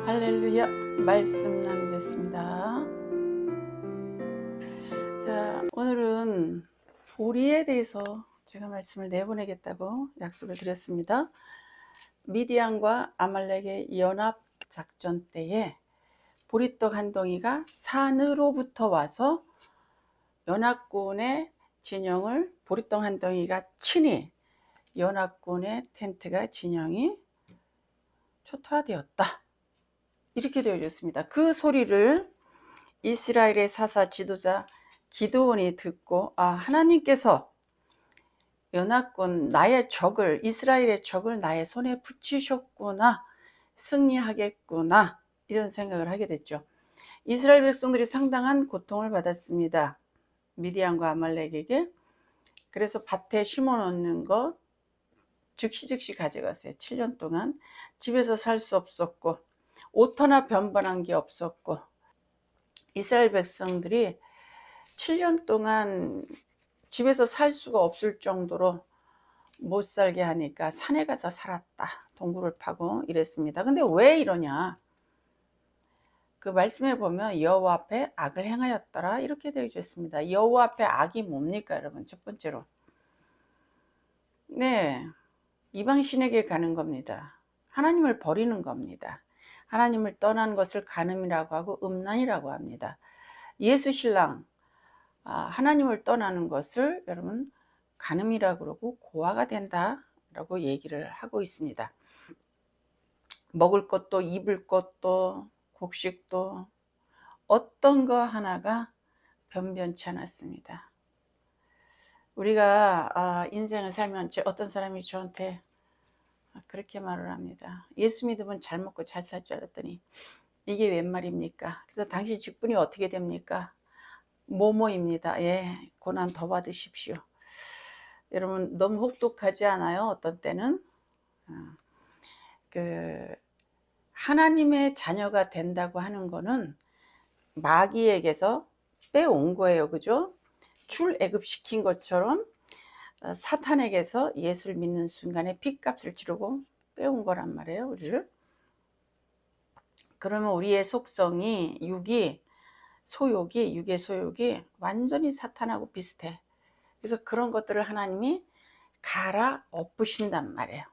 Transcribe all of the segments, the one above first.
할렐루야. 말씀 나누겠습니다. 자, 오늘은 보리에 대해서 제가 말씀을 내보내겠다고 약속을 드렸습니다. 미디안과 아말렉의 연합 작전 때에 보리떡 한 덩이가 산으로부터 와서 연합군의 진영을 보리떡 한 덩이가 치니 연합군의 텐트가 진영이 초토화되었다. 이렇게 되어 있습니다. 그 소리를 이스라엘의 사사 지도자 기드온이 듣고 하나님께서 연합군 나의 적을 이스라엘의 적을 나의 손에 붙이셨구나, 승리하겠구나, 이런 생각을 하게 됐죠. 이스라엘 백성들이 상당한 고통을 받았습니다. 미디안과 아말렉에게. 그래서 밭에 심어 놓는 것 즉시 가져갔어요. 7년 동안 집에서 살 수 없었고 옷 하나 변변한 게 없었고, 이스라엘 백성들이 7년 동안 집에서 살 수가 없을 정도로 못 살게 하니까 산에 가서 살았다. 동굴을 파고 이랬습니다. 근데 왜 이러냐? 그 말씀에 보면 여호와 앞에 악을 행하였더라, 이렇게 되어 있습니다. 여호와 앞에 악이 뭡니까, 여러분? 첫 번째로, 이방신에게 가는 겁니다. 하나님을 버리는 겁니다. 하나님을 떠난 것을 간음이라고 하고 음란이라고 합니다. 예수 신랑 하나님을 떠나는 것을 여러분 간음이라고 그러고 고아가 된다라고 얘기를 하고 있습니다. 먹을 것도 입을 것도 곡식도 어떤 거 하나가 변변치 않았습니다. 우리가 인생을 살면 어떤 사람이 저한테 그렇게 말을 합니다. 예수 믿으면 잘 먹고 잘 살 줄 알았더니 이게 웬 말입니까? 그래서 당신 직분이 어떻게 됩니까? 뭐뭐입니다. 고난 더 받으십시오. 여러분 너무 혹독하지 않아요? 어떤 때는 하나님의 자녀가 된다고 하는 거는 마귀에게서 빼온 거예요. 그죠? 출애굽시킨 것처럼 사탄에게서 예수를 믿는 순간에 핏값을 치르고 빼온 거란 말이에요, 우리를. 그러면 우리의 속성이 육의 소욕이 완전히 사탄하고 비슷해. 그래서 그런 것들을 하나님이 갈아 엎으신단 말이에요.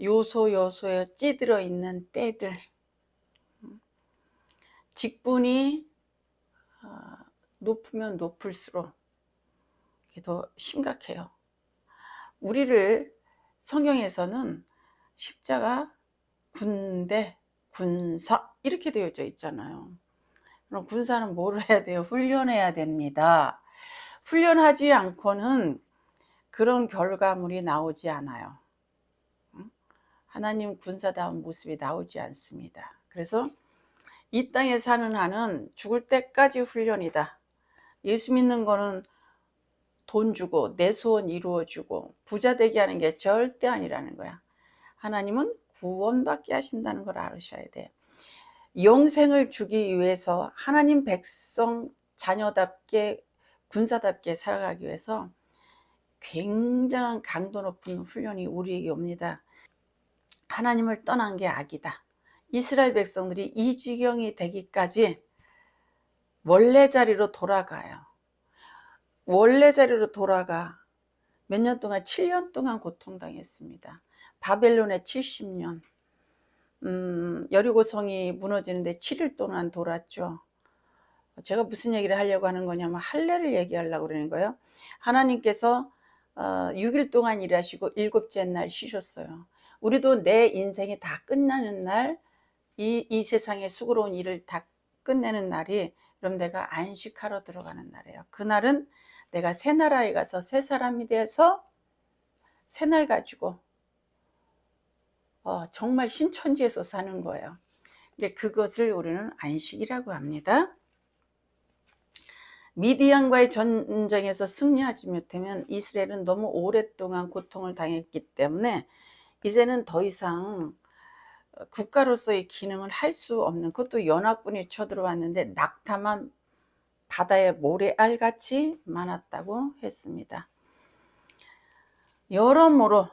요소에 찌들어 있는 때들, 직분이 높으면 높을수록 더 심각해요. 우리를 성경에서는 십자가, 군대, 군사 이렇게 되어져 있잖아요. 그럼 군사는 뭘 해야 돼요? 훈련해야 됩니다. 훈련하지 않고는 그런 결과물이 나오지 않아요. 하나님 군사다운 모습이 나오지 않습니다. 그래서 이 땅에 사는 한은 죽을 때까지 훈련이다. 예수 믿는 거는 돈 주고 내 소원 이루어주고 부자 되게 하는 게 절대 아니라는 거야. 하나님은 구원받게 하신다는 걸 알으셔야 돼. 영생을 주기 위해서 하나님 백성 자녀답게 군사답게 살아가기 위해서 굉장한 강도 높은 훈련이 우리에게 옵니다. 하나님을 떠난 게 악이다. 이스라엘 백성들이 이 지경이 되기까지 원래 자리로 돌아가요. 원래 자리로 돌아가 몇 년 동안 7년 동안 고통당했습니다. 바벨론에 70년, 여리고성이 무너지는데 7일 동안 돌았죠. 제가 무슨 얘기를 하려고 하는 거냐면 할례를 얘기하려고 그러는 거예요. 하나님께서 6일 동안 일하시고 7째 날 쉬셨어요. 우리도 내 인생이 다 끝나는 날, 이 세상의 수고로운 일을 다 끝내는 날이 그럼 내가 안식하러 들어가는 날이에요. 그날은 내가 새 나라에 가서 새 사람이 돼서 새 날 가지고 정말 신천지에서 사는 거예요. 근데 그것을 우리는 안식이라고 합니다. 미디안과의 전쟁에서 승리하지 못하면 이스라엘은 너무 오랫동안 고통을 당했기 때문에 이제는 더 이상 국가로서의 기능을 할 수 없는, 그것도 연합군이 쳐들어왔는데 낙타만 바다에 모래알같이 많았다고 했습니다. 여러모로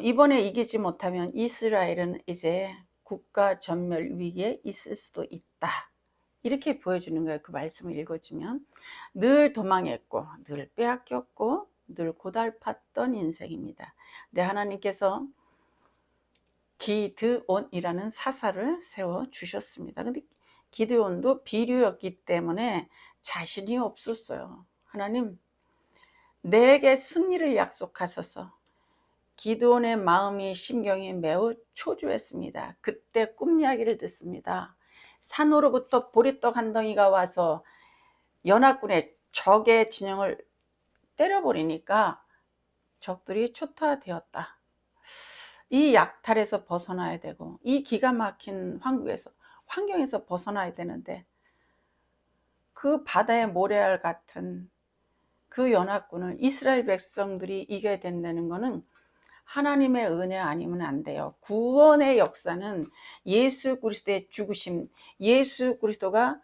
이번에 이기지 못하면 이스라엘은 이제 국가 전멸 위기에 있을 수도 있다. 이렇게 보여주는 거예요. 그 말씀을 읽어주면 늘 도망했고 늘 빼앗겼고 늘 고달팠던 인생입니다. 근데 하나님께서 기드온이라는 사사를 세워주셨습니다. 근데 기드온도 비류였기 때문에 자신이 없었어요. 하나님, 내게 승리를 약속하소서. 기드온의 마음이 심경이 매우 초조했습니다. 그때 꿈 이야기를 듣습니다. 산으로부터 보리떡 한 덩이가 와서 연합군의 적의 진영을 때려버리니까 적들이 초토화되었다. 이 약탈에서 벗어나야 되고 이 기가 막힌 환경에서 벗어나야 되는데 그 바다의 모래알 같은 그 연합군을 이스라엘 백성들이 이겨야 된다는 것은 하나님의 은혜 아니면 안 돼요. 구원의 역사는 예수 그리스도의 죽으심, 예수 그리스도가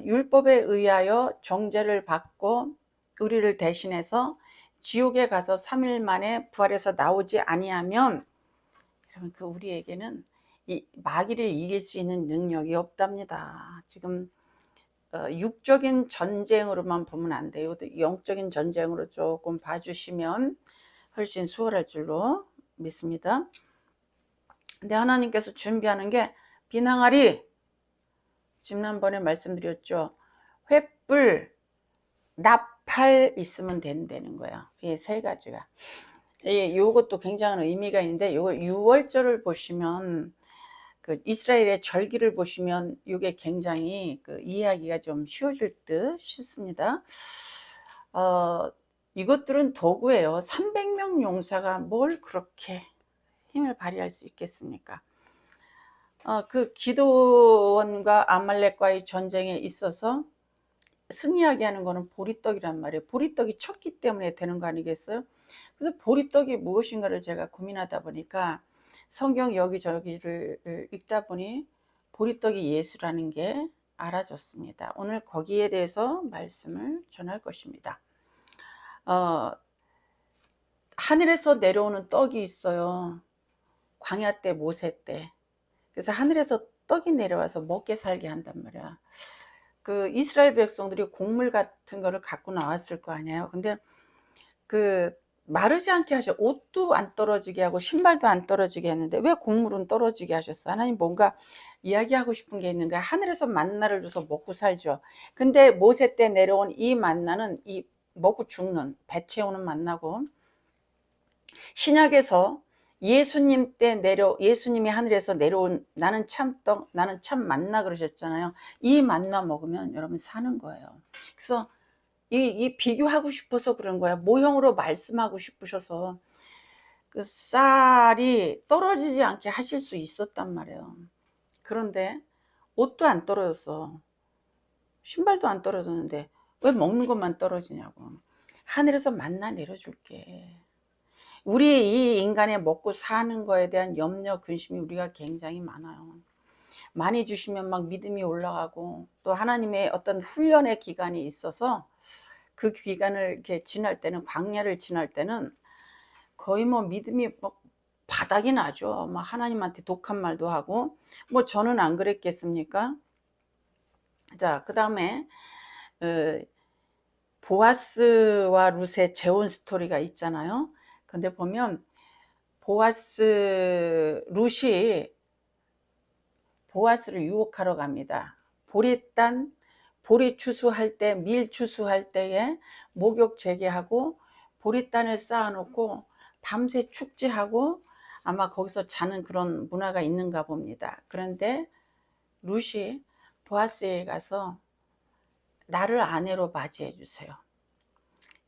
율법에 의하여 정죄를 받고 우리를 대신해서 지옥에 가서 3일 만에 부활해서 나오지 아니하면 여러분 그 우리에게는 이 마귀를 이길 수 있는 능력이 없답니다. 지금 육적인 전쟁으로만 보면 안 돼요. 영적인 전쟁으로 조금 봐주시면 훨씬 수월할 줄로 믿습니다. 근데 하나님께서 준비하는 게 비낭아리, 지난번에 말씀드렸죠. 횃불, 나팔 있으면 된다는 거예요. 이 세 가지가. 요것도 굉장한 의미가 있는데 요거 6월절을 보시면 그 이스라엘의 절기를 보시면 이게 굉장히 그 이해하기가 좀 쉬워질 듯 싶습니다. 이것들은 도구예요. 300명 용사가 뭘 그렇게 힘을 발휘할 수 있겠습니까? 그 기드온과 아말렉과의 전쟁에 있어서 승리하게 하는 거는 보리떡이란 말이에요. 보리떡이 쳤기 때문에 되는 거 아니겠어요? 그래서 보리떡이 무엇인가를 제가 고민하다 보니까 성경 여기저기를 읽다 보니 보리떡이 예수라는 게 알아졌습니다. 오늘 거기에 대해서 말씀을 전할 것입니다. 하늘에서 내려오는 떡이 있어요. 광야 때, 모세 때. 그래서 하늘에서 떡이 내려와서 먹게 살게 한단 말이야. 그 이스라엘 백성들이 곡물 같은 거를 갖고 나왔을 거 아니에요. 근데 그 마르지 않게 하셔. 옷도 안 떨어지게 하고 신발도 안 떨어지게 했는데 왜 곡물은 떨어지게 하셨어? 하나님 뭔가 이야기하고 싶은 게 있는 거야. 하늘에서 만나를 줘서 먹고 살죠. 근데 모세 때 내려온 이 만나는 이 먹고 죽는 배 채우는 만나고, 신약에서 예수님이 하늘에서 내려온 나는 참떡, 나는 참 만나 그러셨잖아요. 이 만나 먹으면 여러분 사는 거예요. 그래서 이 비교하고 싶어서 그런 거야. 모형으로 말씀하고 싶으셔서 그 쌀이 떨어지지 않게 하실 수 있었단 말이에요. 그런데 옷도 안 떨어졌어. 신발도 안 떨어졌는데 왜 먹는 것만 떨어지냐고. 하늘에서 만나 내려줄게. 우리 이 인간의 먹고 사는 거에 대한 염려, 근심이 우리가 굉장히 많아요. 많이 주시면 막 믿음이 올라가고 또 하나님의 어떤 훈련의 기간이 있어서 그 기간을 이렇게 지날 때는, 광야를 지날 때는 거의 뭐 믿음이 막 바닥이 나죠. 막 하나님한테 독한 말도 하고. 뭐 저는 안 그랬겠습니까? 자, 그 다음에 보아스와 룻의 재혼 스토리가 있잖아요. 근데 보면 룻이 보아스를 유혹하러 갑니다. 보리 추수할 때, 밀 추수할 때에 목욕 재개하고 보리단을 쌓아놓고 밤새 축제하고 아마 거기서 자는 그런 문화가 있는가 봅니다. 그런데 룻이 보아스에 가서 나를 아내로 맞이해 주세요.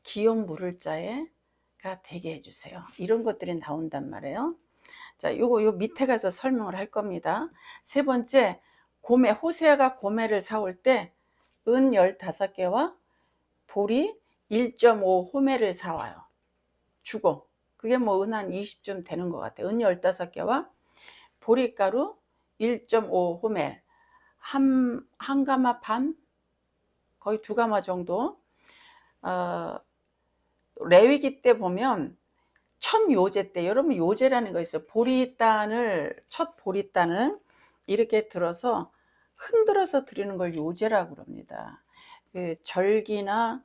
기업 물을 자가 되게 해주세요. 이런 것들이 나온단 말이에요. 자, 요 밑에 가서 설명을 할 겁니다. 세 번째, 호세아가 고매를 사올 때 은 15개와 보리 1.5 호멜을 사와요. 주고. 그게 뭐 은 한 20쯤 되는 것 같아요. 은 15개와 보리가루 1.5 호멜. 한 가마 반? 거의 2가마 정도. 레위기 때 보면 첫 요제 때, 여러분 요제라는 거 있어요. 첫 보리단을 이렇게 들어서 흔들어서 드리는 걸 요제라고 그럽니다. 그 절기나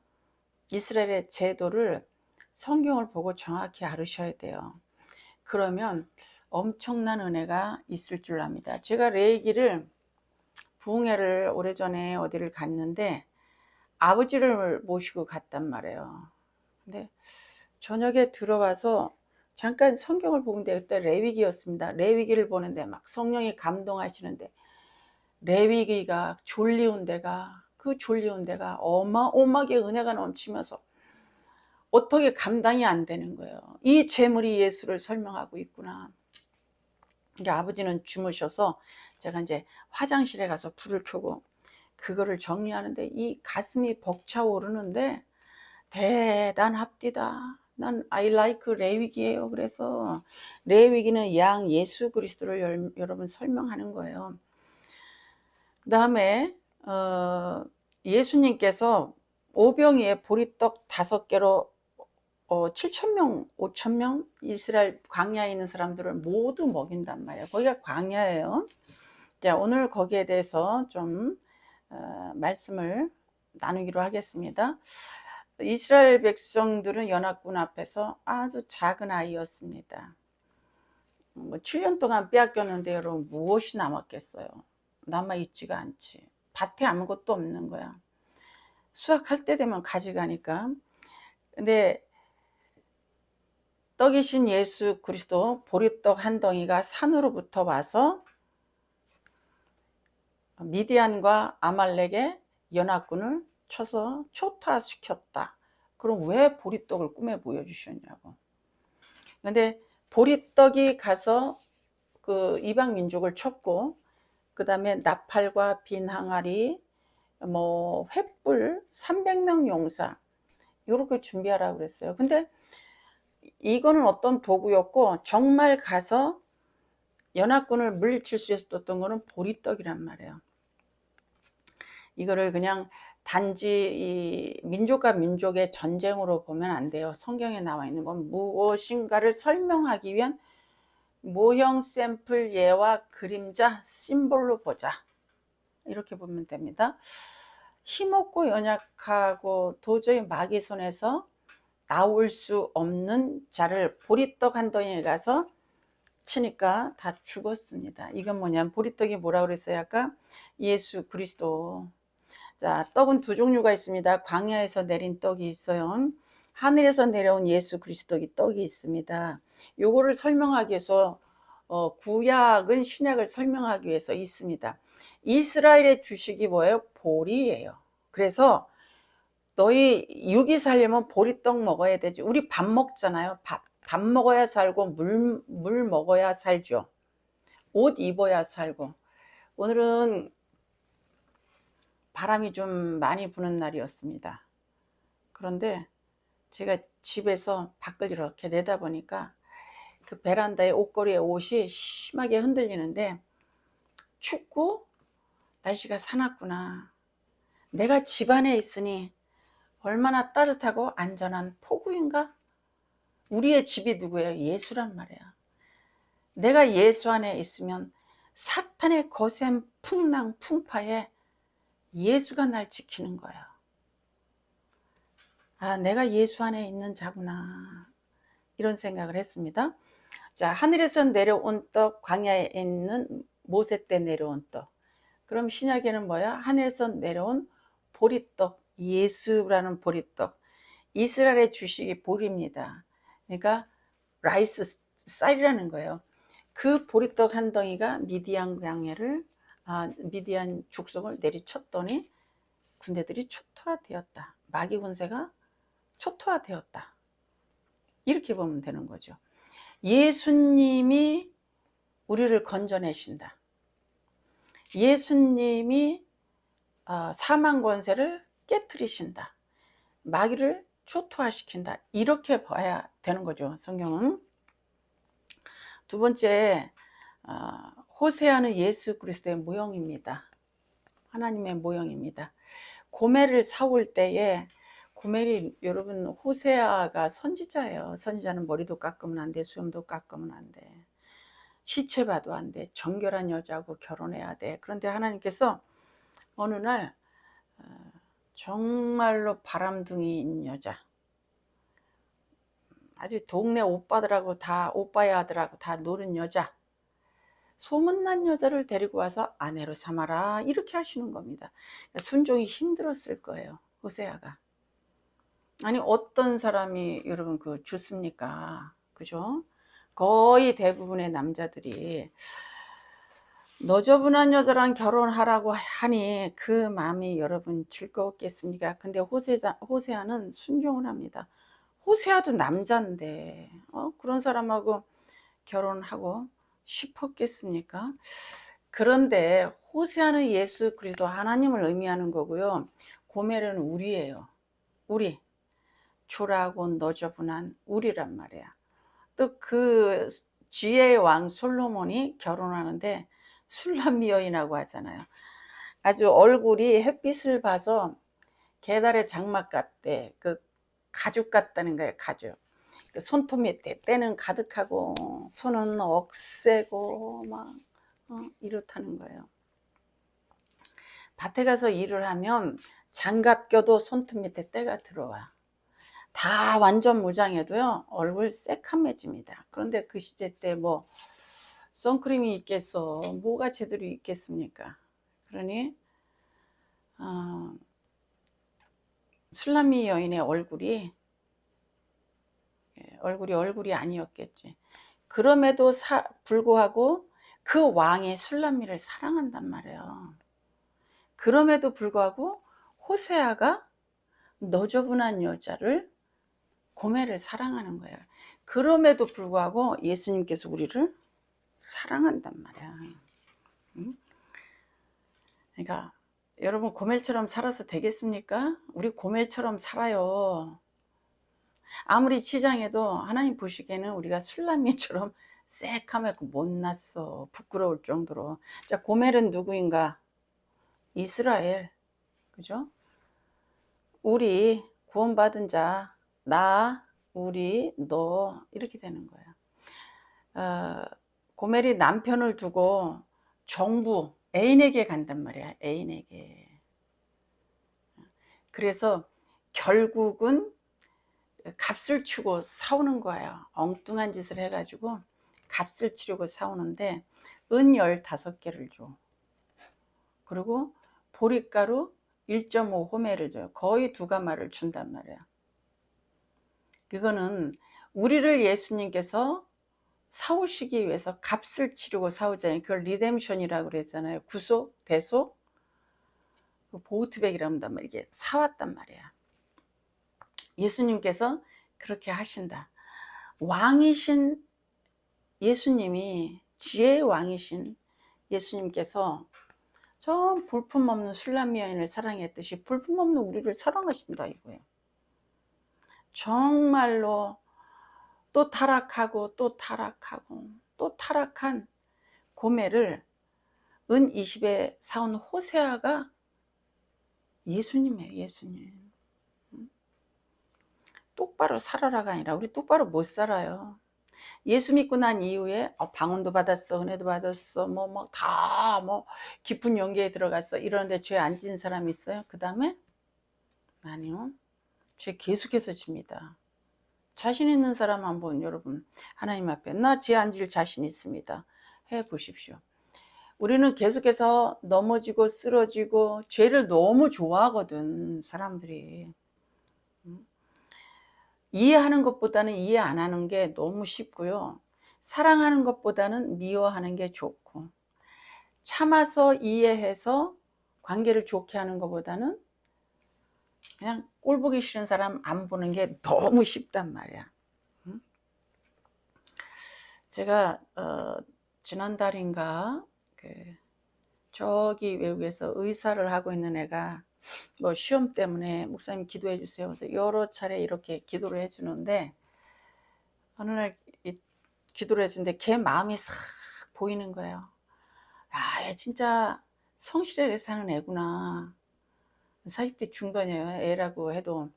이스라엘의 제도를 성경을 보고 정확히 알으셔야 돼요. 그러면 엄청난 은혜가 있을 줄 압니다. 제가 레이기를 부흥회를 오래전에 어디를 갔는데 아버지를 모시고 갔단 말이에요. 근데 저녁에 들어와서 잠깐 성경을 보는데 그때 레위기였습니다. 레위기를 보는데 막 성령이 감동하시는데 레위기가 그 졸리운 데가 어마어마하게 은혜가 넘치면서 어떻게 감당이 안 되는 거예요. 이 재물이 예수를 설명하고 있구나. 이제 아버지는 주무셔서 제가 이제 화장실에 가서 불을 켜고 그거를 정리하는데 이 가슴이 벅차오르는데 대단합디다. 난 I like 레위기예요. 그래서 레위기는 양 예수 그리스도를 여러분 설명하는 거예요. 그 다음에 예수님께서 오병이에 보리떡 5개로 7,000명, 5,000명 이스라엘 광야에 있는 사람들을 모두 먹인단 말이에요. 거기가 광야예요. 자, 오늘 거기에 대해서 좀 말씀을 나누기로 하겠습니다. 이스라엘 백성들은 연합군 앞에서 아주 작은 아이였습니다. 7년 동안 빼앗겼는데 여러분 무엇이 남았겠어요? 남아있지가 않지. 밭에 아무것도 없는 거야. 수확할 때 되면 가져가니까. 근데 떡이신 예수 그리스도 보리떡 한 덩이가 산으로부터 와서 미디안과 아말렉의 연합군을 쳐서 초타시켰다. 그럼 왜 보리떡을 꿈에 보여주셨냐고. 근데 보리떡이 가서 그 이방 민족을 쳤고, 그 다음에 나팔과 빈 항아리, 뭐 횃불, 300명 용사 이렇게 준비하라고 그랬어요. 근데 이거는 어떤 도구였고, 정말 가서 연합군을 물리칠 수 있었던 거는 보리떡이란 말이에요. 이거를 그냥 단지 이 민족과 민족의 전쟁으로 보면 안 돼요. 성경에 나와 있는 건 무엇인가를 설명하기 위한 모형, 샘플, 예와 그림자, 심볼로 보자. 이렇게 보면 됩니다. 힘없고 연약하고 도저히 마귀 손에서 나올 수 없는 자를 보리떡 한 덩이에 가서 치니까 다 죽었습니다. 이건 뭐냐면 보리떡이 뭐라고 그랬어요? 아까 예수 그리스도. 자, 떡은 두 종류가 있습니다. 광야에서 내린 떡이 있어요. 하늘에서 내려온 예수 그리스도의 떡이 있습니다. 요거를 설명하기 위해서 구약은 신약을 설명하기 위해서 있습니다. 이스라엘의 주식이 뭐예요? 보리예요. 그래서 너희 육이 살려면 보리떡 먹어야 되지. 우리 밥 먹잖아요. 밥 먹어야 살고 물 먹어야 살죠. 옷 입어야 살고. 오늘은 바람이 좀 많이 부는 날이었습니다. 그런데 제가 집에서 밖을 이렇게 내다보니까 그 베란다에 옷걸이에 옷이 심하게 흔들리는데 춥고 날씨가 사납구나. 내가 집 안에 있으니 얼마나 따뜻하고 안전한 폭우인가? 우리의 집이 누구예요? 예수란 말이야. 내가 예수 안에 있으면 사탄의 거센 풍랑 풍파에 예수가 날 지키는 거야. 아, 내가 예수 안에 있는 자구나. 이런 생각을 했습니다. 자, 하늘에서 내려온 떡, 광야에 있는 모세 때 내려온 떡. 그럼 신약에는 뭐야? 하늘에서 내려온 보리떡, 예수라는 보리떡. 이스라엘의 주식이 보리입니다. 그러니까 라이스 쌀이라는 거예요. 그 보리떡 한 덩이가 미디안 죽성을 내리쳤더니 군대들이 초토화되었다. 마귀 군세가 초토화되었다. 이렇게 보면 되는 거죠. 예수님이 우리를 건져내신다. 예수님이 사망 권세를 깨트리신다. 마귀를 초토화시킨다. 이렇게 봐야 되는 거죠. 성경은. 두 번째, 호세아는 예수 그리스도의 모형입니다. 하나님의 모형입니다. 고멜을 사올 때에 고멜이 여러분 호세아가 선지자예요. 선지자는 머리도 깎으면 안 돼, 수염도 깎으면 안 돼, 시체 봐도 안 돼, 정결한 여자하고 결혼해야 돼. 그런데 하나님께서 어느 날 정말로 바람둥이인 여자, 아주 동네 오빠들하고 다 오빠야 아들하고 다 노는 여자, 소문난 여자를 데리고 와서 아내로 삼아라, 이렇게 하시는 겁니다. 순종이 힘들었을 거예요, 호세아가. 아니 어떤 사람이 여러분 그 좋습니까? 그죠? 거의 대부분의 남자들이 너저분한 여자랑 결혼하라고 하니 그 마음이 여러분 즐거웠겠습니까? 근데 호세아는 순종을 합니다. 호세아도 남자인데 그런 사람하고 결혼하고 싶었겠습니까? 그런데 호세아는 예수 그리스도 하나님을 의미하는 거고요. 고멜은 우리예요. 우리. 초라하고 너저분한 우리란 말이야. 또 그 지혜의 왕 솔로몬이 결혼하는데 술람미 여인이라고 하잖아요. 아주 얼굴이 햇빛을 봐서 계달의 장막 같대. 그 가죽 같다는 거예요. 가죽. 그 손톱 밑에 때는 가득하고 손은 억세고 막 이렇다는 거예요. 밭에 가서 일을 하면 장갑 껴도 손톱 밑에 때가 들어와. 다 완전 무장해도요 얼굴 새카매집니다. 그런데 그 시대 때 뭐 선크림이 있겠어, 뭐가 제대로 있겠습니까? 그러니 술람미 여인의 얼굴이 얼굴이 아니었겠지. 그럼에도 불구하고 그 왕이 술람미를 사랑한단 말이에요. 그럼에도 불구하고 호세아가 너저분한 여자를 고멜을 사랑하는 거예요. 그럼에도 불구하고 예수님께서 우리를 사랑한단 말이야. 그러니까 여러분 고멜처럼 살아서 되겠습니까? 우리 고멜처럼 살아요. 아무리 치장해도 하나님 보시기에는 우리가 술람미처럼 새카맣고 못났어. 부끄러울 정도로. 자, 고멜은 누구인가? 이스라엘. 그죠? 우리 구원받은 자, 나, 우리, 너, 이렇게 되는 거야. 고멜이 남편을 두고 정부, 애인에게 간단 말이야. 애인에게. 그래서 결국은 값을 치고 싸우는 거예요. 엉뚱한 짓을 해가지고 값을 치려고 싸우는데 은 15개를 줘. 그리고 보리가루 1.5 호멜을 줘요. 거의 2가마를 준단 말이야. 그거는 우리를 예수님께서 사오시기 위해서 값을 치르고 사오잖아요. 그걸 리뎀션이라고 그랬잖아요. 구속, 대속, 보트백이라고 한단 말이야. 이게 사왔단 말이야. 예수님께서 그렇게 하신다. 왕이신 예수님이, 지혜의 왕이신 예수님께서 저 볼품없는 술람미 여인을 사랑했듯이 볼품없는 우리를 사랑하신다 이거예요. 정말로 또 타락하고 또 타락하고 또 타락한 고멜을 은 20에 사온 호세아가 예수님이에요. 예수님. 똑바로 살아라가 아니라 우리 똑바로 못 살아요. 예수 믿고 난 이후에 방언도 받았어, 은혜도 받았어, 다 깊은 영계에 들어갔어 이러는데 죄 안 진 사람 있어요? 그 다음에? 아니요. 죄 계속해서 집니다. 자신 있는 사람 한번 여러분 하나님 앞에 나 죄 안 질 자신 있습니다 해 보십시오. 우리는 계속해서 넘어지고 쓰러지고 죄를 너무 좋아하거든 사람들이. 이해하는 것보다는 이해 안 하는 게 너무 쉽고요. 사랑하는 것보다는 미워하는 게 좋고, 참아서 이해해서 관계를 좋게 하는 것보다는 그냥 꼴 보기 싫은 사람 안 보는 게 너무 쉽단 말이야. 제가 지난달인가 저기 외국에서 의사를 하고 있는 애가 뭐 시험 때문에 목사님 기도해 주세요. 그래서 여러 차례 이렇게 기도를 해주는데 어느 날 기도를 해주는데 걔 마음이 싹 보이는 거예요. 아, 얘 진짜 성실하게 사는 애구나. 40대 중반이에요. 애라고 해도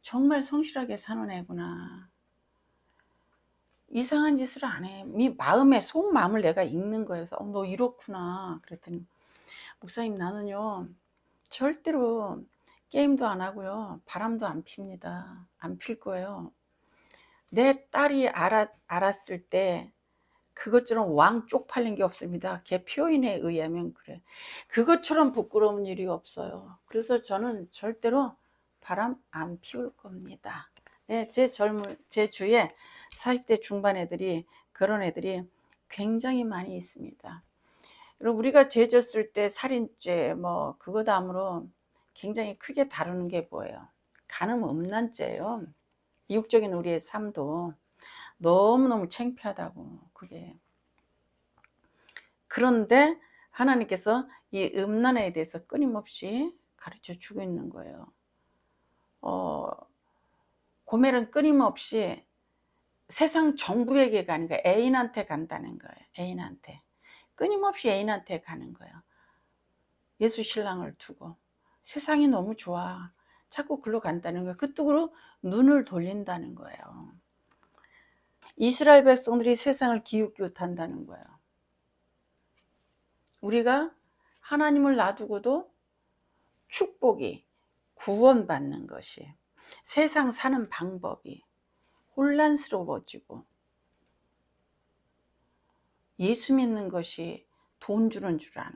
정말 성실하게 사는 애구나. 이상한 짓을 안 해. 이 마음에 속마음을 내가 읽는 거예요. 너 이렇구나. 그랬더니 목사님, 나는요 절대로 게임도 안 하고요, 바람도 안 핍니다. 안 필 거예요. 내 딸이 알았을 때 그것처럼 왕 쪽팔린 게 없습니다. 걔 표현에 의하면 그래. 그것처럼 부끄러운 일이 없어요. 그래서 저는 절대로 바람 안 피울 겁니다. 네, 제 주위에 40대 중반 애들이, 그런 애들이 굉장히 많이 있습니다. 그리고 우리가 죄 졌을 때 살인죄 뭐 그거 다음으로 굉장히 크게 다루는 게 뭐예요? 간음 음란죄예요. 이국적인 우리의 삶도 너무너무 창피하다고, 그게. 그런데 하나님께서 이 음란에 대해서 끊임없이 가르쳐 주고 있는 거예요. 고멜은 끊임없이 세상 정부에게가 아니라 애인한테 간다는 거예요. 애인한테. 끊임없이 애인한테 가는 거예요. 예수 신랑을 두고. 세상이 너무 좋아. 자꾸 글로 간다는 거예요. 그쪽으로 눈을 돌린다는 거예요. 이스라엘 백성들이 세상을 기웃기웃한다는 거예요. 우리가 하나님을 놔두고도 축복이, 구원받는 것이, 세상 사는 방법이 혼란스러워지고, 예수 믿는 것이 돈 주는 줄 아는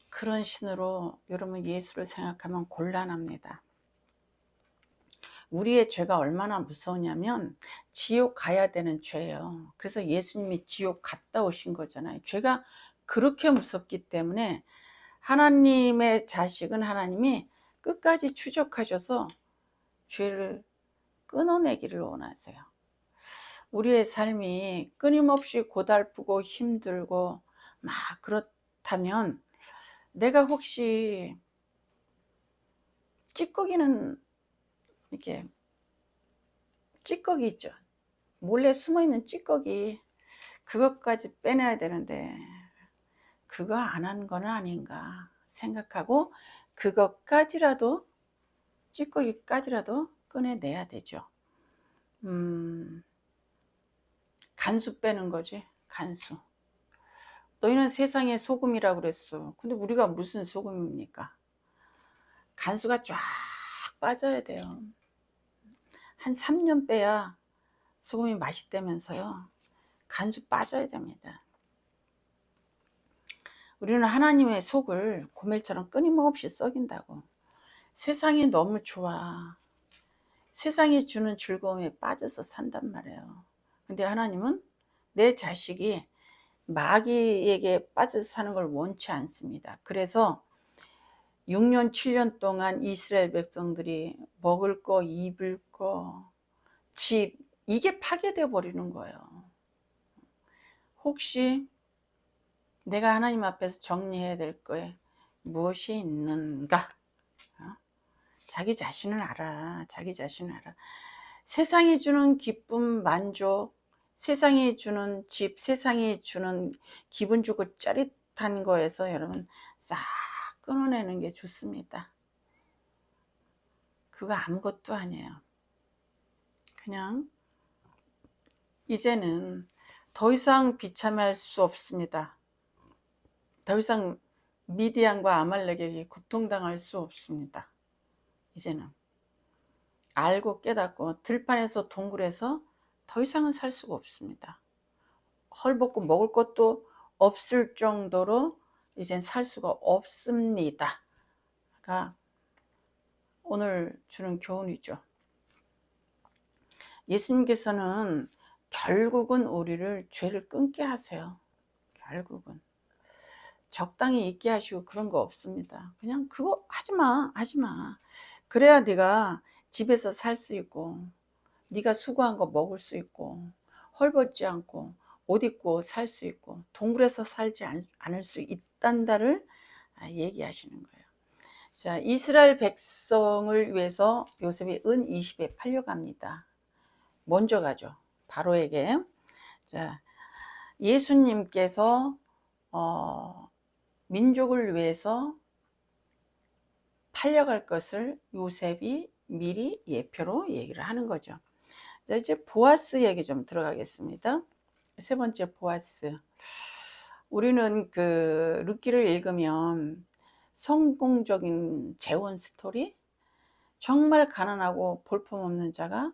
그런 신으로 여러분 예수를 생각하면 곤란합니다. 우리의 죄가 얼마나 무서우냐면 지옥 가야 되는 죄예요. 그래서 예수님이 지옥 갔다 오신 거잖아요. 죄가 그렇게 무섭기 때문에 하나님의 자식은 하나님이 끝까지 추적하셔서 죄를 끊어내기를 원하세요. 우리의 삶이 끊임없이 고달프고 힘들고 막 그렇다면, 내가 혹시 찌꺼기는, 이렇게 찌꺼기 있죠, 몰래 숨어있는 찌꺼기, 그것까지 빼내야 되는데 그거 안 한 건 아닌가 생각하고 그것까지라도, 찌꺼기까지라도 꺼내내야 되죠. 간수 빼는 거지, 간수. 너희는 세상의 소금이라고 그랬어. 근데 우리가 무슨 소금입니까? 간수가 쫙 빠져야 돼요. 한 3년 빼야 소금이 맛있다면서요. 간수 빠져야 됩니다. 우리는 하나님의 속을 고멜처럼 끊임없이 썩인다고. 세상이 너무 좋아. 세상이 주는 즐거움에 빠져서 산단 말이에요. 근데 하나님은 내 자식이 마귀에게 빠져서 사는 걸 원치 않습니다. 그래서 6년 7년 동안 이스라엘 백성들이 먹을 거, 입을 거, 집, 이게 파괴되어 버리는 거예요. 혹시 내가 하나님 앞에서 정리해야 될 거에 무엇이 있는가? 자기 자신을 알아. 자기 자신을 알아. 세상이 주는 기쁨, 만족, 세상이 주는 집, 세상이 주는 기분 좋고 짜릿한 거에서 여러분 싹 끊어내는 게 좋습니다. 그거 아무것도 아니에요. 그냥 이제는 더 이상 비참할 수 없습니다. 더 이상 미디안과 아말렉에게 고통당할 수 없습니다. 이제는 알고 깨닫고 들판에서 동굴에서 더 이상은 살 수가 없습니다. 헐벗고 먹을 것도 없을 정도로 이젠 살 수가 없습니다. 가 오늘 주는 교훈이죠. 예수님께서는 결국은 우리를 죄를 끊게 하세요. 결국은 적당히 있게 하시고 그런 거 없습니다. 그냥 그거 하지마, 하지마. 그래야 네가 집에서 살 수 있고, 네가 수고한 거 먹을 수 있고, 헐벗지 않고 옷 입고 살 수 있고, 동굴에서 살지 않을 수 있단다를 얘기하시는 거예요. 자, 이스라엘 백성을 위해서 요셉이 은 20에 팔려갑니다. 먼저 가죠, 바로에게. 자, 예수님께서 민족을 위해서 살려갈 것을 요셉이 미리 예표로 얘기를 하는 거죠. 자, 이제 보아스 얘기 좀 들어가겠습니다. 세 번째, 보아스. 우리는 그 룻기를 읽으면 성공적인 재혼 스토리, 정말 가난하고 볼품없는 자가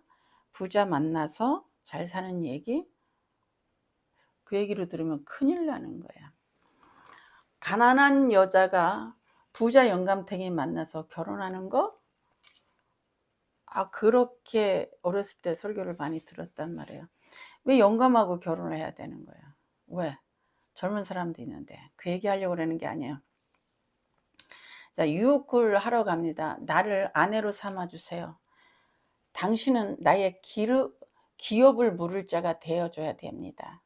부자 만나서 잘 사는 얘기, 그 얘기를 들으면 큰일 나는 거야. 가난한 여자가 부자 영감탱이 만나서 결혼하는 거, 그렇게 어렸을 때 설교를 많이 들었단 말이에요. 왜 영감하고 결혼을 해야 되는 거야? 왜? 젊은 사람도 있는데. 그 얘기 하려고 그러는 게 아니에요. 자, 유혹을 하러 갑니다. 나를 아내로 삼아주세요. 당신은 나의 기업을 물을 자가 되어줘야 됩니다.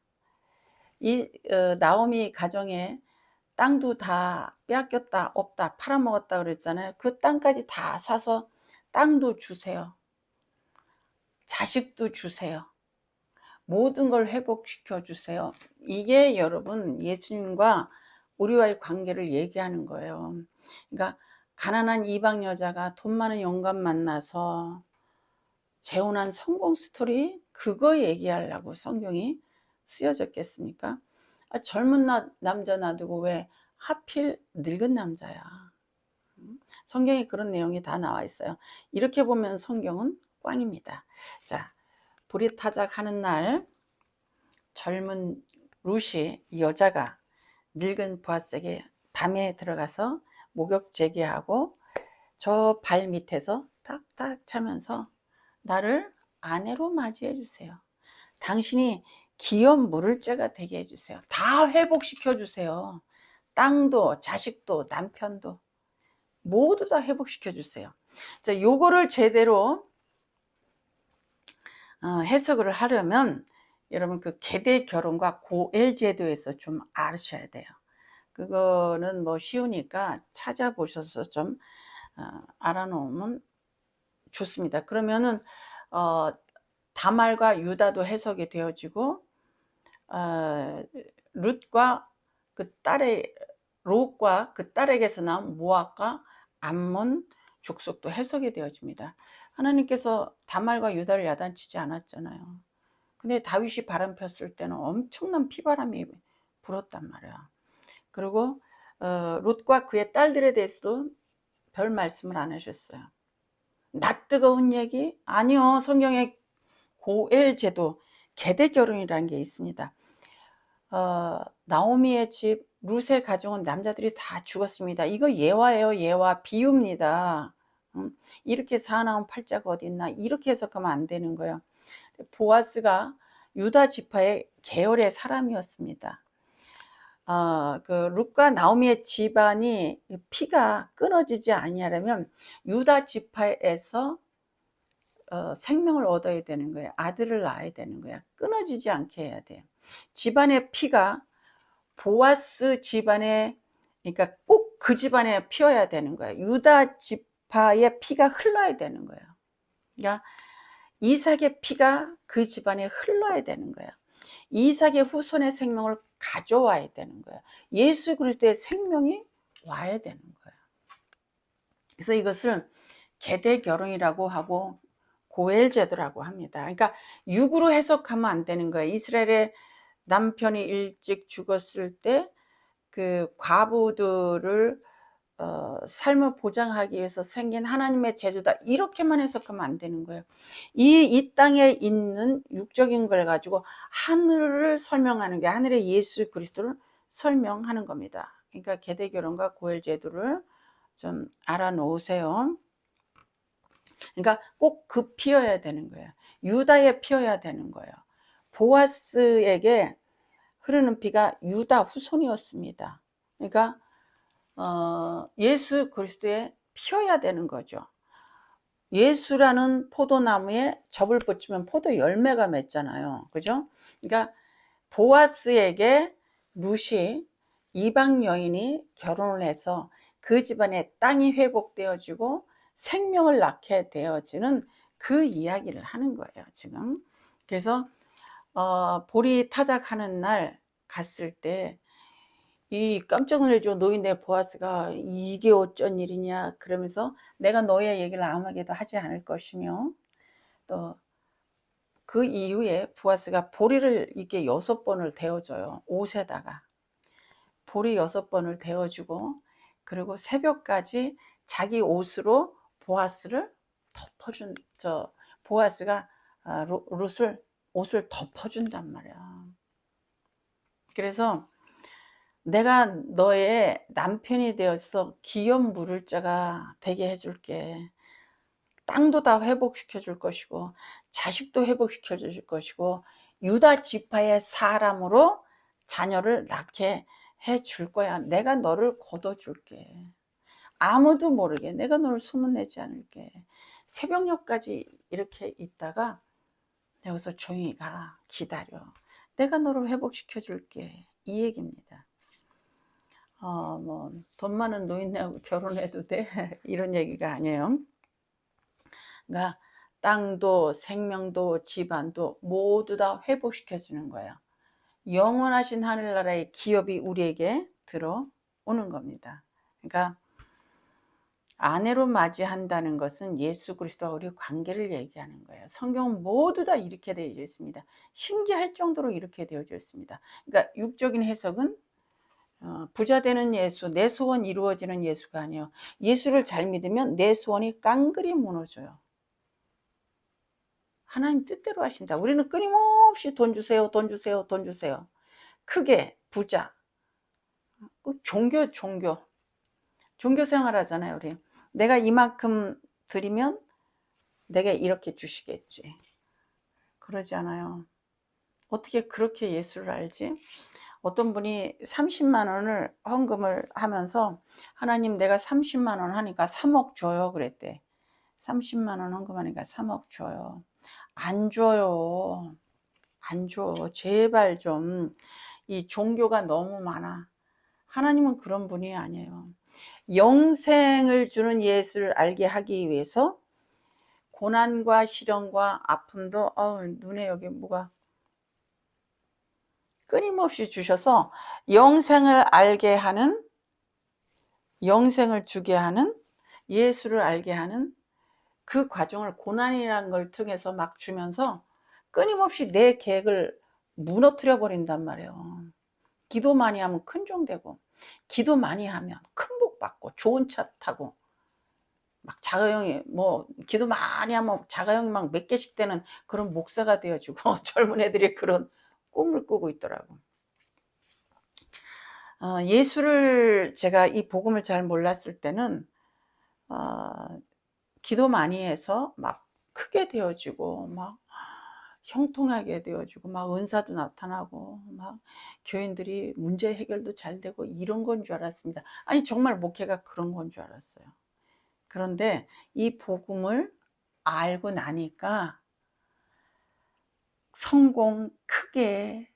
나오미 가정에 땅도 다 빼앗겼다, 없다, 팔아먹었다 그랬잖아요. 그 땅까지 다 사서 땅도 주세요. 자식도 주세요. 모든 걸 회복시켜 주세요. 이게 여러분 예수님과 우리와의 관계를 얘기하는 거예요. 그러니까 가난한 이방 여자가 돈 많은 영감 만나서 재혼한 성공 스토리, 그거 얘기하려고 성경이 쓰여졌겠습니까? 젊은 남자 놔두고 왜 하필 늙은 남자야? 성경에 그런 내용이 다 나와 있어요. 이렇게 보면 성경은 꽝입니다. 자, 불이 타작하는 날 젊은 룻이, 여자가 늙은 보아스에게 밤에 들어가서 목욕 제기하고 저 발 밑에서 탁탁 차면서 나를 아내로 맞이해 주세요. 당신이 기업 물을 자가 되게 해주세요. 다 회복시켜 주세요. 땅도 자식도 남편도 모두 다 회복시켜 주세요. 자, 요거를 제대로 해석을 하려면 여러분 그 계대 결혼과 고엘 제도에서 좀 아셔야 돼요. 그거는 뭐 쉬우니까 찾아보셔서 좀 알아놓으면 좋습니다. 그러면은 다말과 유다도 해석이 되어지고 룻과 그 딸의 롯과 그 딸에게서 나온 모압과 암몬 족속도 해석이 되어집니다. 하나님께서 다말과 유다를 야단치지 않았잖아요. 근데 다윗이 바람 폈을 때는 엄청난 피바람이 불었단 말이야. 그리고 롯과 그의 딸들에 대해서도 별 말씀을 안 하셨어요. 낯 뜨거운 얘기? 아니요. 성경에 고엘 제도, 계대 결혼이라는 게 있습니다. 나오미의 집 룻의 가정은 남자들이 다 죽었습니다. 이거 예화예요. 예화, 비유입니다. 이렇게 사나운 팔자가 어디 있나, 이렇게 해석하면 안 되는 거예요. 보아스가 유다 지파의 계열의 사람이었습니다. 그 룻과 나오미의 집안이 피가 끊어지지 아니하려면 유다 지파에서 생명을 얻어야 되는 거예요. 아들을 낳아야 되는 거야. 끊어지지 않게 해야 돼요. 집안의 피가 보아스 집안에, 그러니까 꼭 그 집안에 피어야 되는 거예요. 유다 지파의 피가 흘러야 되는 거예요. 그러니까 이삭의 피가 그 집안에 흘러야 되는 거예요. 이삭의 후손의 생명을 가져와야 되는 거예요. 예수 그리스도의 생명이 와야 되는 거예요. 그래서 이것을 계대 결혼이라고 하고 고엘 제도라고 합니다. 그러니까 육으로 해석하면 안 되는 거예요. 이스라엘의 남편이 일찍 죽었을 때 그 과부들을 삶을 보장하기 위해서 생긴 하나님의 제도다, 이렇게만 해석하면 안 되는 거예요. 이 땅에 있는 육적인 걸 가지고 하늘을 설명하는 게, 하늘의 예수 그리스도를 설명하는 겁니다. 그러니까 계대 결혼과 고엘 제도를 좀 알아놓으세요. 그러니까 꼭 그 피어야 되는 거예요. 유다에 피어야 되는 거예요. 보아스에게 흐르는 피가 유다 후손이었습니다. 그러니까 예수 그리스도에 피어야 되는 거죠. 예수라는 포도나무에 접을 붙이면 포도 열매가 맺잖아요. 그죠? 그러니까 보아스에게 룻이, 이방 여인이 결혼을 해서 그 집안의 땅이 회복되어지고 생명을 낳게 되어지는 그 이야기를 하는 거예요, 지금. 그래서 볼이 타작하는 날 갔을 때 이 깜짝 놀라죠. 노인네 보아스가 이게 어쩐 일이냐 그러면서 내가 너의 얘기를 아무에게도 하지 않을 것이며, 또 그 이후에 보아스가 보리를 이게 6번을 데워줘요. 옷에다가 보리 6번을 데워주고, 그리고 새벽까지 자기 옷으로 보아스를 덮어준, 보아스가 룻을 옷을 덮어준단 말이야. 그래서 내가 너의 남편이 되어서 기업 물을 자가 되게 해줄게. 땅도 다 회복시켜 줄 것이고 자식도 회복시켜 줄 것이고 유다 지파의 사람으로 자녀를 낳게 해 줄 거야. 내가 너를 거둬줄게. 아무도 모르게 내가 너를 소문내지 않을게. 새벽녘까지 이렇게 있다가 여기서 조용히 가. 기다려. 내가 너를 회복시켜 줄게. 이 얘기입니다. 뭐 돈 많은 노인네하고 결혼해도 돼? 이런 얘기가 아니에요. 그러니까 땅도 생명도 집안도 모두 다 회복시켜 주는 거예요. 영원하신 하늘나라의 기업이 우리에게 들어오는 겁니다. 그러니까 아내로 맞이한다는 것은 예수 그리스도와 우리 관계를 얘기하는 거예요. 성경은 모두 다 이렇게 되어져 있습니다. 신기할 정도로 이렇게 되어져 있습니다. 그러니까 육적인 해석은 부자 되는 예수, 내 소원 이루어지는 예수가 아니에요. 예수를 잘 믿으면 내 소원이 깡그리 무너져요. 하나님 뜻대로 하신다. 우리는 끊임없이 돈 주세요, 돈 주세요, 돈 주세요. 크게 부자. 종교 생활 하잖아요. 우리 내가 이만큼 드리면 내가 이렇게 주시겠지. 그러지 않아요. 어떻게 그렇게 예수를 알지? 어떤 분이 30만 원을 헌금을 하면서 하나님 내가 30만 원 하니까 3억 줘요 그랬대. 30만 원 헌금하니까 3억 줘요. 안 줘요. 안 줘. 제발 좀. 이 종교가 너무 많아. 하나님은 그런 분이 아니에요. 영생을 주는 예수를 알게 하기 위해서 고난과 시련과 아픔도 눈에 여기 뭐가 끊임없이 주셔서 영생을 알게 하는, 영생을 주게 하는, 예수를 알게 하는 그 과정을 고난이라는 걸 통해서 막 주면서 끊임없이 내 계획을 무너뜨려 버린단 말이에요. 기도 많이 하면 큰 종 되고, 기도 많이 하면 큰 복 받고, 좋은 차 타고, 막 자가용이 뭐 기도 많이 하면 자가용이 막 몇 개씩 되는 그런 목사가 되어주고 젊은 애들이 그런 꿈을 꾸고 있더라고. 예수를 제가 이 복음을 잘 몰랐을 때는 기도 많이 해서 막 크게 되어지고 막 형통하게 되어지고 막 은사도 나타나고 막 교인들이 문제 해결도 잘 되고 이런 건 줄 알았습니다. 아니 정말 목회가 그런 건 줄 알았어요. 그런데 이 복음을 알고 나니까 성공 크게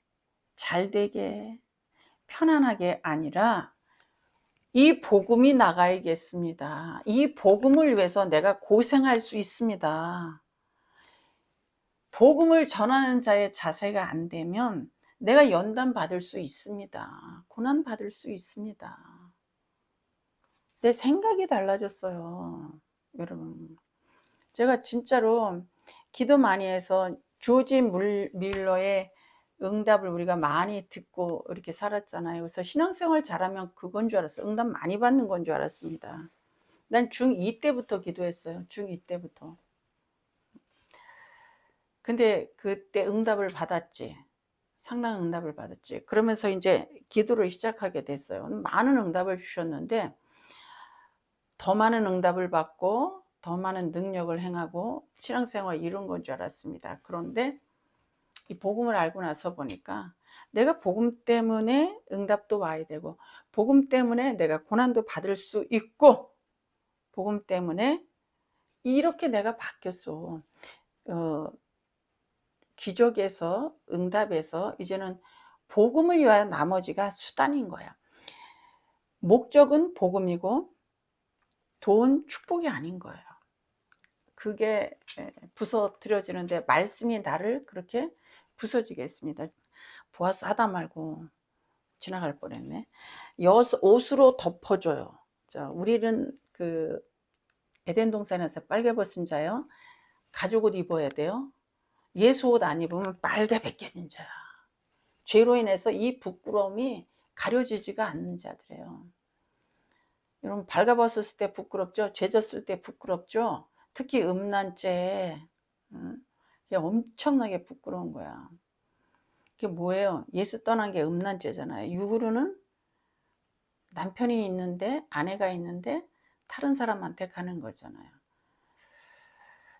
잘 되게 편안하게 아니라 이 복음이 나가야겠습니다. 이 복음을 위해서 내가 고생할 수 있습니다. 복음을 전하는 자의 자세가 안 되면 내가 연단 받을 수 있습니다. 고난 받을 수 있습니다. 내 생각이 달라졌어요. 여러분, 제가 진짜로 기도 많이 해서 조지 밀러의 응답을 우리가 많이 듣고 이렇게 살았잖아요. 그래서 신앙생활 잘하면 그건 줄 알았어요. 응답 많이 받는 건 줄 알았습니다. 난 중2 때부터 기도했어요. 중2 때부터. 근데 그때 응답을 받았지. 상당한 응답을 받았지. 그러면서 이제 기도를 시작하게 됐어요. 많은 응답을 주셨는데 더 많은 응답을 받고 더 많은 능력을 행하고 신앙생활 이룬 건 줄 알았습니다. 그런데 이 복음을 알고 나서 보니까 내가 복음 때문에 응답도 와야 되고 복음 때문에 내가 고난도 받을 수 있고 복음 때문에 이렇게 내가 바뀌었어. 기적에서 응답에서 이제는 복음을 위하여 나머지가 수단인 거야. 목적은 복음이고 돈 축복이 아닌 거예요. 그게 부서뜨려지는데 말씀이 나를 그렇게 부서지게 했습니다. 보아스 하다 말고 지나갈 뻔했네. 옷으로 덮어줘요. 자, 우리는 그 에덴 동산에서 빨개 벗은 자요. 가죽 옷 입어야 돼요. 예수 옷 안 입으면 빨개 벗겨진 자야. 죄로 인해서 이 부끄러움이 가려지지가 않는 자들이에요. 여러분 발가벗었을 때 부끄럽죠? 죄 졌을 때 부끄럽죠? 특히 음란죄 그게 엄청나게 부끄러운 거야. 그게 뭐예요? 예수 떠난 게 음란죄잖아요. 육으로는 남편이 있는데 아내가 있는데 다른 사람한테 가는 거잖아요.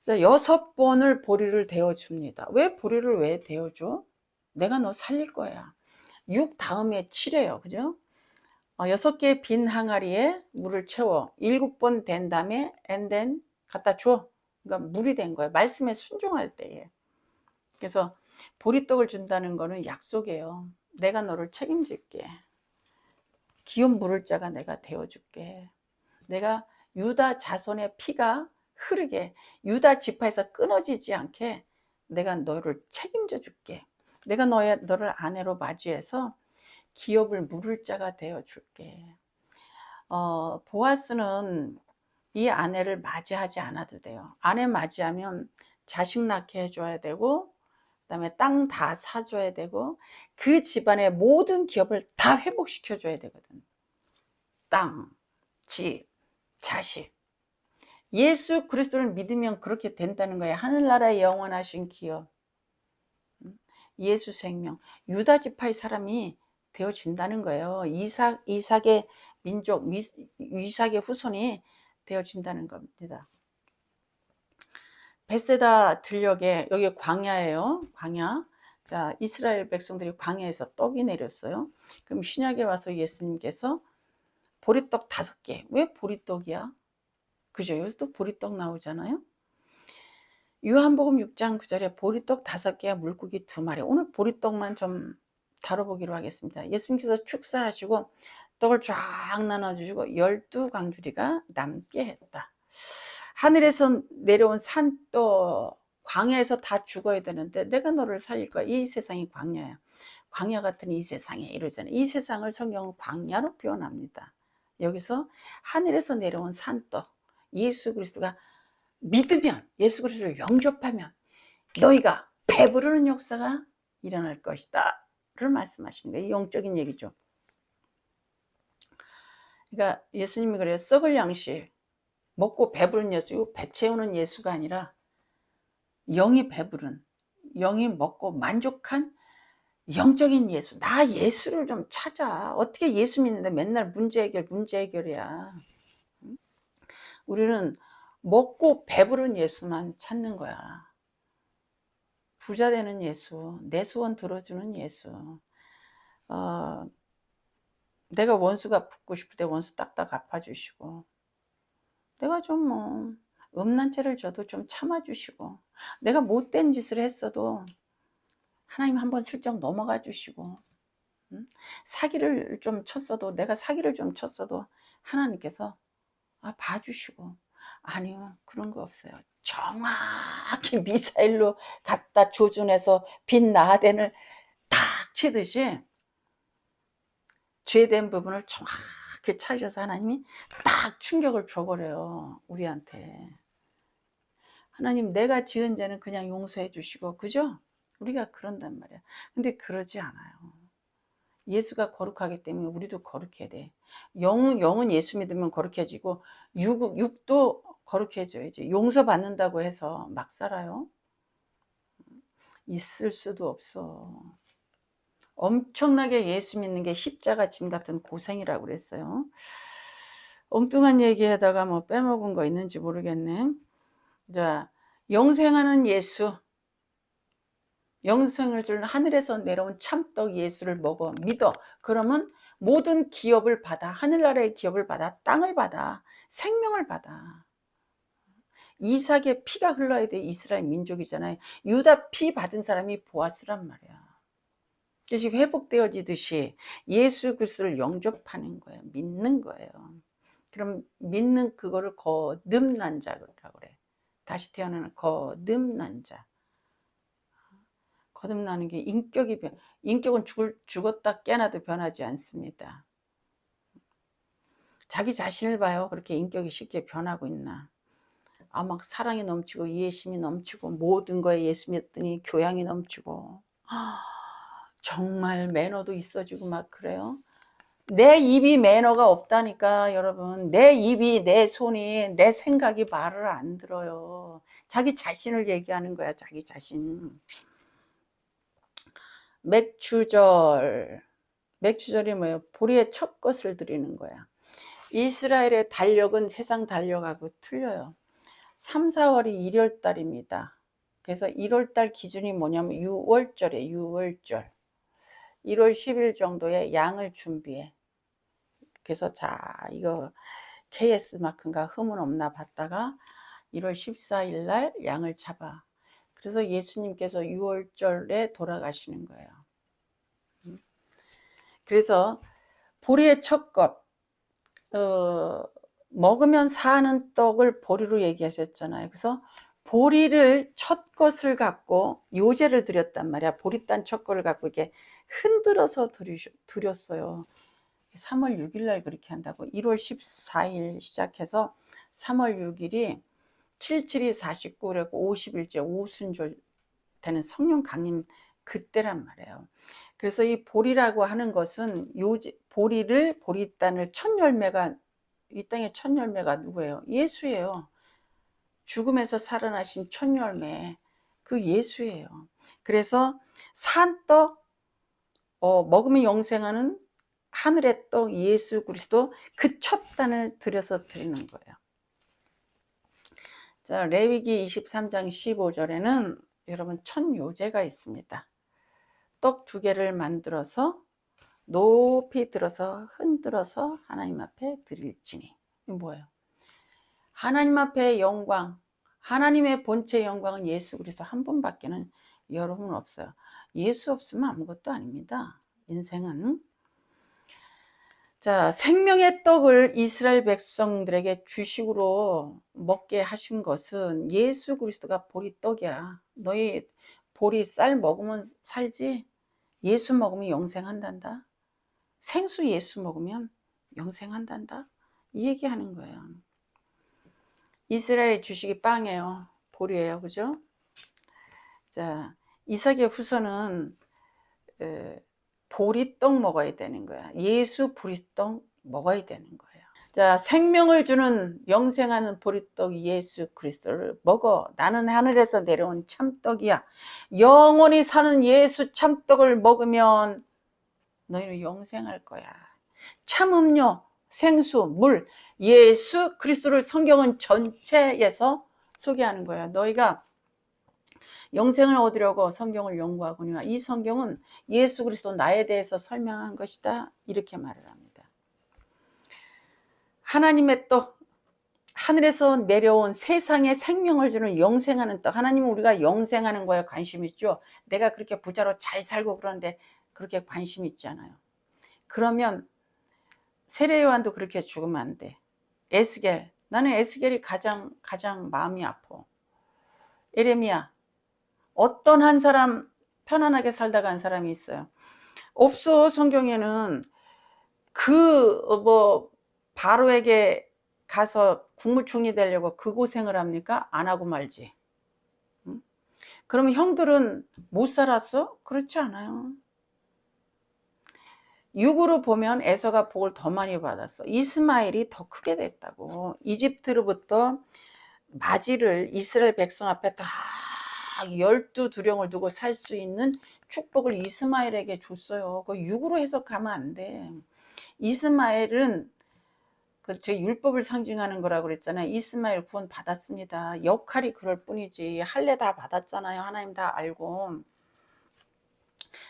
6번을 보리를 데워줍니다. 왜 보리를 왜 데워줘? 내가 너 살릴 거야. 6 다음에 7이에요. 그죠? 6개의 빈 항아리에 물을 채워 7번 된 다음에 and then 갖다 줘. 그러니까 물이 된 거예요. 말씀에 순종할 때에. 그래서 보리떡을 준다는 거는 약속이에요. 내가 너를 책임질게. 기업 물을 자가 내가 되어줄게. 내가 유다 자손의 피가 흐르게 유다 지파에서 끊어지지 않게 내가 너를 책임져 줄게. 내가 너를 아내로 맞이해서 기업을 물을 자가 되어 줄게. 보아스는 이 아내를 맞이하지 않아도 돼요. 아내 맞이하면 자식 낳게 해줘야 되고 그다음에 땅 다 사줘야 되고 그 집안의 모든 기업을 다 회복시켜 줘야 되거든. 땅, 집, 자식. 예수 그리스도를 믿으면 그렇게 된다는 거예요. 하늘나라의 영원하신 기업, 예수 생명, 유다 지파의 사람이 되어진다는 거예요. 이삭의 민족, 이삭의 후손이 되어진다는 겁니다. 베세다 들녘에, 여기 광야예요. 광야. 자, 이스라엘 백성들이 광야에서 떡이 내렸어요. 그럼 신약에 와서 예수님께서 보리떡 5개. 왜 보리떡이야? 그죠? 여기서 보리떡 나오잖아요. 요한복음 6장 9절에 보리떡 5개와 물고기 2마리. 오늘 보리떡만 좀 다뤄보기로 하겠습니다. 예수님께서 축사하시고 떡을 쫙 나눠주시고 12광주리가 남게 했다. 하늘에서 내려온 산떡, 광야에서 다 죽어야 되는데 내가 너를 살릴 거야. 이 세상이 광야야. 광야 같은 이 세상에 이러잖아요. 이 세상을 성경은 광야로 표현합니다. 여기서 하늘에서 내려온 산떡, 예수 그리스도가 믿으면, 예수 그리스도를 영접하면 너희가 배부르는 역사가 일어날 것이다 를 말씀하시는 거예요. 영적인 얘기죠. 그러니까 예수님이 그래요. 썩을 양식 먹고 배부른 예수, 배 채우는 예수가 아니라 영이 배부른, 영이 먹고 만족한 영적인 예수. 나 예수를 좀 찾아. 어떻게 예수 믿는데 맨날 문제 해결이야. 우리는 먹고 배부른 예수만 찾는 거야. 부자 되는 예수, 내 소원 들어주는 예수. 내가 원수가 붙고 싶을 때 원수 딱딱 갚아주시고, 내가 좀 음란죄를 져도 좀 참아주시고, 내가 못된 짓을 했어도 하나님 한번 슬쩍 넘어가 주시고, 사기를 좀 쳤어도, 내가 사기를 좀 쳤어도 하나님께서 봐주시고. 아니요, 그런 거 없어요. 정확히 미사일로 갖다 조준해서 빈 나하덴을 탁 치듯이 죄된 부분을 정확히 찾으셔서 하나님이 딱 충격을 줘버려요, 우리한테. 하나님, 내가 지은 죄는 그냥 용서해 주시고, 그죠? 우리가 그런단 말이야. 근데 그러지 않아요. 예수가 거룩하기 때문에 우리도 거룩해야 돼. 영은 예수 믿으면 거룩해지고, 육도 거룩해져야지. 용서받는다고 해서 막 살아요? 있을 수도 없어. 엄청나게 예수 믿는 게 십자가 짐 같은 고생이라고 그랬어요. 엉뚱한 얘기하다가 뭐 빼먹은 거 있는지 모르겠네. 자, 영생하는 예수, 영생을 주는 하늘에서 내려온 참떡 예수를 먹어 믿어. 그러면 모든 기업을 받아, 하늘나라의 기업을 받아, 땅을 받아, 생명을 받아. 이삭의 피가 흘러야 돼. 이스라엘 민족이잖아요. 유다 피 받은 사람이 보아스란 말이야. 그래서 회복되어지듯이 예수 그리스도를 영접하는 거예요. 믿는 거예요. 그럼 믿는 그거를 거듭난 자라고 그래. 다시 태어나는 거듭난 자. 거듭나는 게 인격은 죽었다 깨나도 변하지 않습니다. 자기 자신을 봐요. 그렇게 인격이 쉽게 변하고 있나. 막 사랑이 넘치고 이해심이 넘치고 모든 거에 예수 믿더니 교양이 넘치고 정말 매너도 있어지고 막 그래요. 내 입이 매너가 없다니까 여러분. 내 입이, 내 손이, 내 생각이 말을 안 들어요. 자기 자신을 얘기하는 거야. 자기 자신. 맥추절이 뭐예요? 보리의 첫 것을 드리는 거야. 이스라엘의 달력은 세상 달력하고 틀려요. 3, 4월이 1월달입니다. 그래서 1월달 기준이 뭐냐면 6월절이에요. 6월절. 1월 10일 정도에 양을 준비해. 그래서 자, 이거 KS 마크인가 흠은 없나 봤다가 1월 14일 날 양을 잡아. 그래서 예수님께서 6월절에 돌아가시는 거예요. 그래서 보리의 첫 것, 먹으면 사는 떡을 보리로 얘기하셨잖아요. 그래서 보리를 첫 것을 갖고 요제를 드렸단 말이야. 보리단 첫 것을 갖고 이렇게 흔들어서 드렸어요. 3월 6일 날 그렇게 한다고. 1월 14일 시작해서 3월 6일이 77이 49, 그리고 50일째 오순절 되는 성령 강림 그때란 말이에요. 그래서 이 보리라고 하는 것은 보리단을 첫 열매가, 이 땅의 첫 열매가 누구예요? 예수예요. 죽음에서 살아나신 첫 열매, 그 예수예요. 그래서 산떡, 먹으면 영생하는 하늘의 떡 예수 그리스도 그 첫 단을 들여서 드리는 거예요. 자, 레위기 23장 15절에는 여러분 첫 요제가 있습니다. 떡 2개를 만들어서 높이 들어서 흔들어서 하나님 앞에 드릴지니. 이게 뭐예요? 하나님 앞에 영광, 하나님의 본체 영광은 예수 그리스도 한 분밖에는 여러분 없어요. 예수 없으면 아무것도 아닙니다. 인생은. 자, 생명의 떡을 이스라엘 백성들에게 주식으로 먹게 하신 것은 예수 그리스도가 보리떡이야. 너희 보리 쌀 먹으면 살지? 예수 먹으면 영생한단다. 생수 예수 먹으면 영생한단다. 이 얘기하는 거예요. 이스라엘 주식이 빵이에요. 보리예요. 그죠? 자, 이삭의 후손은 보리떡 먹어야 되는 거야. 예수 보리떡 먹어야 되는 거예요. 자, 생명을 주는 영생하는 보리떡 예수 그리스도를 먹어. 나는 하늘에서 내려온 참떡이야. 영원히 사는 예수 참떡을 먹으면 너희는 영생할 거야. 참음료, 생수, 물, 예수 그리스도를 성경은 전체에서 소개하는 거야. 너희가 영생을 얻으려고 성경을 연구하거니와 이 성경은 예수 그리스도 나에 대해서 설명한 것이다. 이렇게 말을 합니다. 하나님의 떡, 하늘에서 내려온 세상에 생명을 주는 영생하는 떡. 하나님은 우리가 영생하는 거에 관심 있죠. 내가 그렇게 부자로 잘 살고 그러는데 그렇게 관심 있잖아요. 그러면 세례 요한도 그렇게 죽으면 안 돼. 에스겔, 나는 에스겔이 가장 마음이 아파. 예레미야, 어떤 한 사람 편안하게 살다가 한 사람이 있어요? 없어. 성경에는 바로에게 가서 국무총리 되려고 그 고생을 합니까? 안 하고 말지. 응? 그러면 형들은 못 살았어? 그렇지 않아요. 육으로 보면 에서가 복을 더 많이 받았어. 이스마엘이 더 크게 됐다고. 이집트로부터 마지를 이스라엘 백성 앞에 딱 12두령을 두고 살 수 있는 축복을 이스마엘에게 줬어요. 그 육으로 해석하면 안 돼. 이스마엘은 제 율법을 상징하는 거라고 그랬잖아요. 이스마엘 구원 받았습니다. 역할이 그럴 뿐이지. 할례 다 받았잖아요. 하나님 다 알고.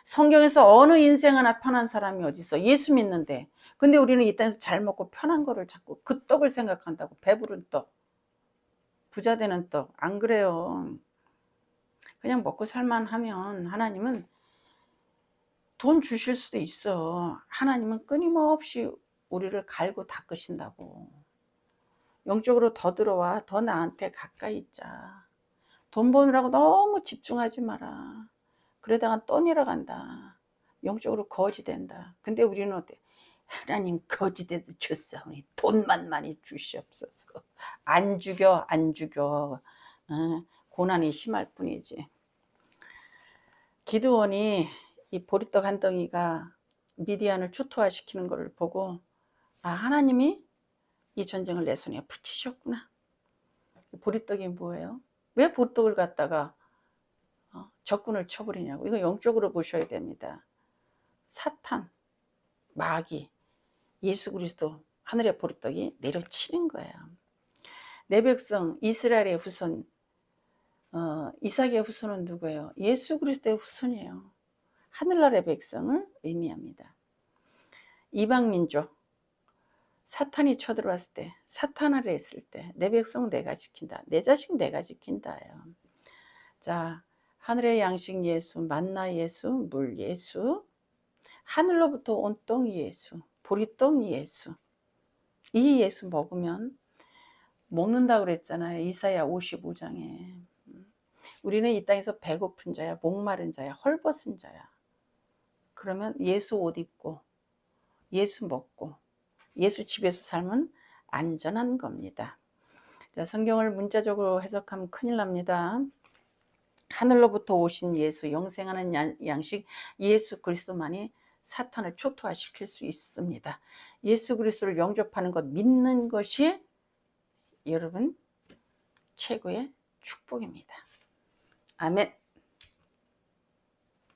성경에서 어느 인생 하나 편한 사람이 어디 있어? 예수 믿는데. 근데 우리는 이 땅에서 잘 먹고 편한 거를 자꾸 그 떡을 생각한다고. 배부른 떡, 부자 되는 떡. 안 그래요. 그냥 먹고 살만하면 하나님은 돈 주실 수도 있어. 하나님은 끊임없이 우리를 갈고 닦으신다고. 영적으로 더 들어와. 더 나한테 가까이 있자. 돈 버느라고 너무 집중하지 마라. 그러다가 또 내려간다. 영적으로 거지 된다. 근데 우리는 어때? 하나님 거지 돼도 주사오니 돈만 많이 주시옵소서. 안 죽여, 안 죽여. 고난이 심할 뿐이지. 기드온이 이 보리떡 한 덩이가 미디안을 초토화시키는 것을 보고, 아, 하나님이 이 전쟁을 내 손에 붙이셨구나. 보리떡이 뭐예요? 왜 보리떡을 갖다가 적군을 쳐버리냐고. 이거 영적으로 보셔야 됩니다. 사탄, 마귀, 예수 그리스도 하늘의 보리떡이 내려치는 거예요. 내 백성 이스라엘의 후손, 이삭의 후손은 누구예요? 예수 그리스도의 후손이에요. 하늘나라의 백성을 의미합니다. 이방민족, 사탄이 쳐들어왔을 때, 사탄을 했을 때, 내 백성 내가 지킨다. 내 자식 내가 지킨다예요. 자, 하늘의 양식 예수, 만나 예수, 물 예수, 하늘로부터 온 떡 예수, 보리떡 예수. 이 예수 먹으면 먹는다고 그랬잖아요. 이사야 55장에. 우리는 이 땅에서 배고픈 자야, 목마른 자야, 헐벗은 자야. 그러면 예수 옷 입고, 예수 먹고, 예수 집에서 살면 안전한 겁니다. 자, 성경을 문자적으로 해석하면 큰일 납니다. 하늘로부터 오신 예수, 영생하는 양식 예수 그리스도만이 사탄을 초토화시킬 수 있습니다. 예수 그리스도를 영접하는 것, 믿는 것이 여러분 최고의 축복입니다. 아멘.